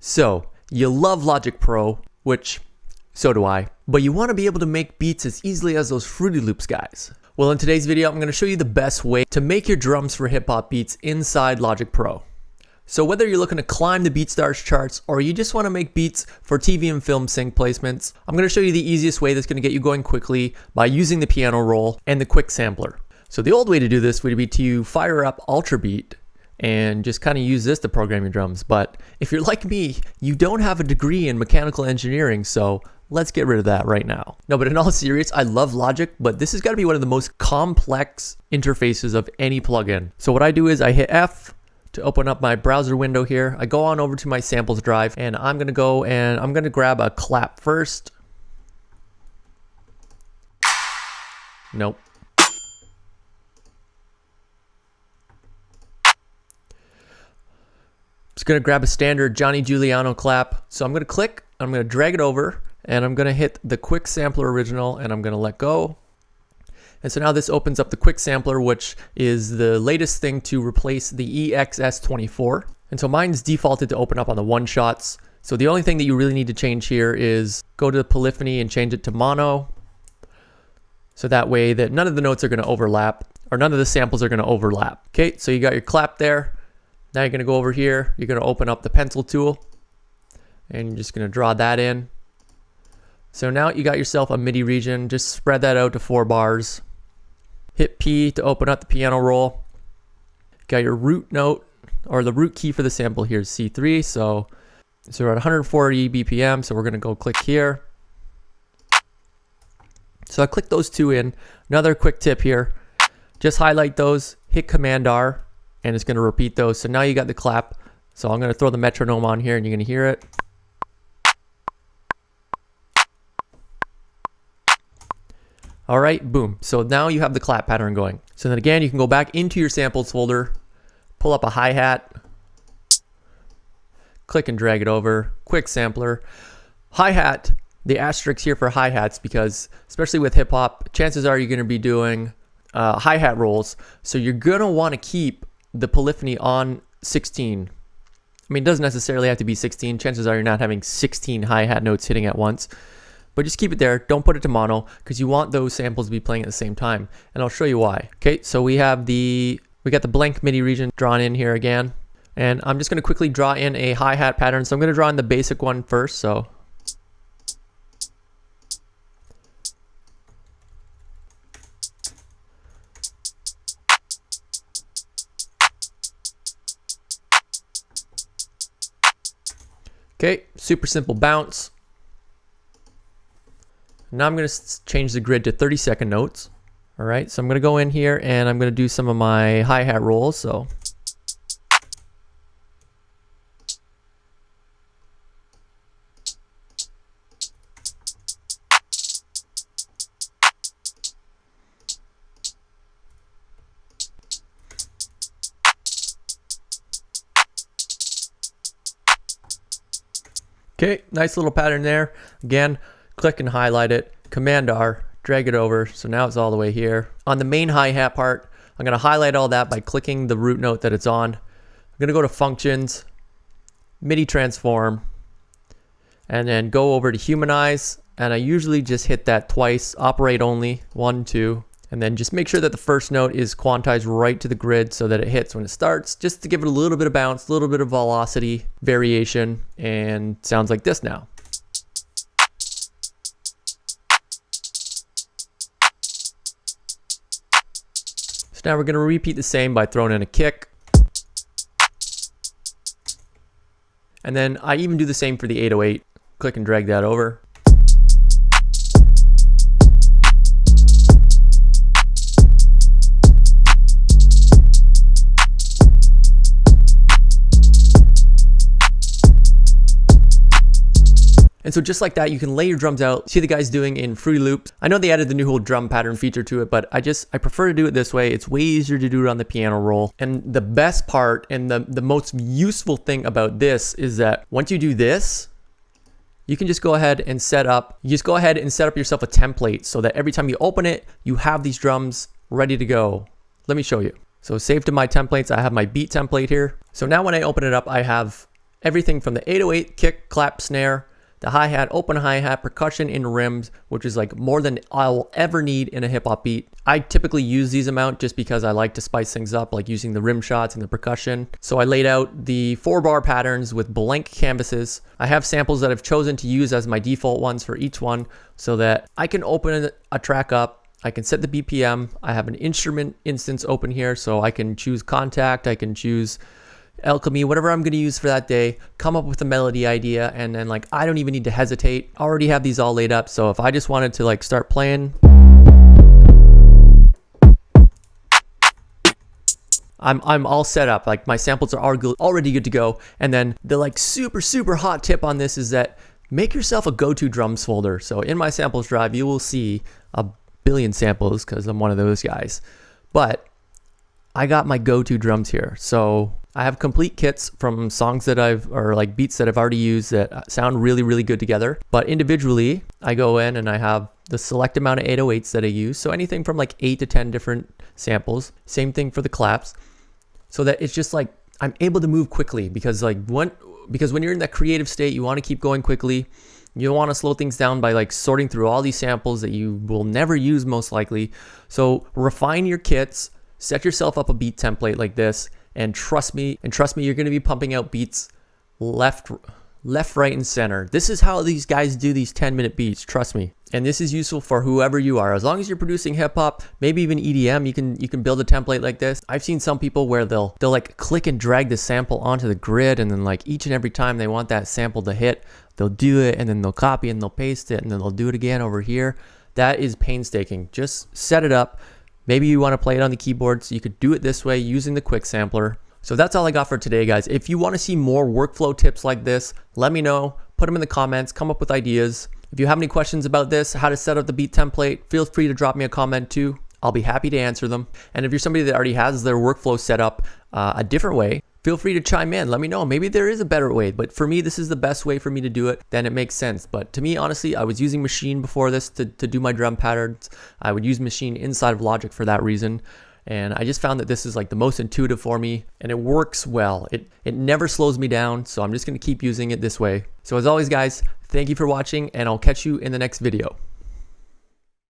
So, you love Logic Pro, which, so do I, but you want to be able to make beats as easily as those Fruity Loops guys. Well, in today's video, I'm going to show you the best way to make your drums for hip-hop beats inside Logic Pro. So whether you're looking to climb the BeatStars charts or you just want to make beats for TV and film sync placements, I'm going to show you the easiest way that's going to get you going quickly by using the piano roll and the quick sampler. So the old way to do this would be to fire up Ultrabeat and just kind of use this to program your drums. But if you're like me, you don't have a degree in mechanical engineering, so let's get rid of that right now. No, but in all seriousness, I love Logic, but this has got to be one of the most complex interfaces of any plugin. So what I do is I hit F to open up my browser window here. I go on over to my samples drive and I'm going to go and I'm going to grab a clap first. Nope. Just going to grab a standard Johnny Giuliano clap. So I'm going to click, I'm going to drag it over, and I'm going to hit the quick sampler original, and I'm going to let go. And so now this opens up the quick sampler, which is the latest thing to replace the EXS24. And so mine's defaulted to open up on the one shots. So the only thing that you really need to change here is go to polyphony and change it to mono. So that way that none of the notes are going to overlap, or none of the samples are going to overlap. Okay, so you got your clap there. Now you're going to go over here, you're going to open up the pencil tool, and you're just going to draw that in. So now you got yourself a MIDI region, just spread that out to 4 bars. Hit P to open up the piano roll. Got your root note, or the root key for the sample here is C3, so we're at 140 BPM, so we're going to go click here. So I click those two in. Another quick tip here, just highlight those, hit Command R, and it's going to repeat those. So now you got the clap. So I'm going to throw the metronome on here and you're going to hear it. All right, boom. So now you have the clap pattern going. So then again, you can go back into your samples folder, pull up a hi-hat, click and drag it over, quick sampler. Hi-hat, the asterisk here for hi-hats, because especially with hip hop, chances are you're going to be doing hi-hat rolls. So you're going to want to keep the polyphony on 16. I mean, it doesn't necessarily have to be 16. Chances are you're not having 16 hi-hat notes hitting at once. But just keep it there. Don't put it to mono because you want those samples to be playing at the same time. And I'll show you why. Okay, so we got the blank MIDI region drawn in here again. And I'm just going to quickly draw in a hi-hat pattern. So I'm going to draw in the basic one first. So okay, super simple bounce. Now I'm going to change the grid to 30-second notes. All right, so I'm going to go in here and I'm going to do some of my hi-hat rolls. So okay, nice little pattern there. Again, click and highlight it, Command R, drag it over. So now it's all the way here. On the main hi-hat part, I'm going to highlight all that by clicking the root note that it's on. I'm going to go to Functions, MIDI Transform, and then go over to Humanize. And I usually just hit that twice, operate only, 1, 2. And then just make sure that the first note is quantized right to the grid so that it hits when it starts, just to give it a little bit of bounce, a little bit of velocity variation, and sounds like this now. So now we're going to repeat the same by throwing in a kick. And then I even do the same for the 808. Click and drag that over. And so just like that, you can lay your drums out. See the guys doing in Fruity Loops. I know they added the new whole drum pattern feature to it, but I prefer to do it this way. It's way easier to do it on the piano roll. And the best part and the most useful thing about this is that once you do this, you can just go ahead and set up yourself a template so that every time you open it, you have these drums ready to go. Let me show you. So save to my templates, I have my beat template here. So now when I open it up, I have everything from the 808 kick, clap, snare, the hi-hat, open hi-hat, percussion in rims, which is like more than I'll ever need in a hip-hop beat. I typically use these amount just because I like to spice things up, like using the rim shots and the percussion. So I laid out the 4-bar patterns with blank canvases. I have samples that I've chosen to use as my default ones for each one so that I can open a track up, I can set the BPM, I have an instrument instance open here so I can choose contact, I can choose alchemy, whatever I'm going to use for that day, come up with a melody idea, and then like I don't even need to hesitate. I already have these all laid up, so if I just wanted to like start playing, I'm all set up. Like my samples are already good to go. And then the like super hot tip on this is that make yourself a go-to drums folder. So in my samples drive, you will see a billion samples because I'm one of those guys. But I got my go-to drums here. So I have complete kits from songs that or like beats that I've already used that sound really good together. But individually, I go in and I have the select amount of 808s that I use. So anything from like 8 to 10 different samples. Same thing for the claps. So that it's just like I'm able to move quickly because when you're in that creative state, you want to keep going quickly. You don't want to slow things down by like sorting through all these samples that you will never use most likely. So refine your kits, set yourself up a beat template like this, and trust me, you're going to be pumping out beats left, right, and center. This is how these guys do these 10-minute beats, trust me. And this is useful for whoever you are. As long as you're producing hip hop, maybe even EDM, you can build a template like this. I've seen some people where they'll like click and drag the sample onto the grid, and then like each and every time they want that sample to hit, they'll do it, and then they'll copy and they'll paste it, and then they'll do it again over here. That is painstaking. Just set it up. Maybe you want to play it on the keyboard, so you could do it this way using the quick sampler. So that's all I got for today, guys. If you want to see more workflow tips like this, let me know. Put them in the comments, come up with ideas. If you have any questions about this, how to set up the beat template, feel free to drop me a comment too. I'll be happy to answer them. And if you're somebody that already has their workflow set up a different way, feel free to chime in. Let me know. Maybe there is a better way, but for me, this is the best way for me to do it. Then it makes sense. But to me, honestly, I was using Machine before this to do my drum patterns. I would use Machine inside of Logic for that reason. And I just found that this is like the most intuitive for me, and it works well. It never slows me down, so I'm just going to keep using it this way. So as always, guys, thank you for watching, and I'll catch you in the next video.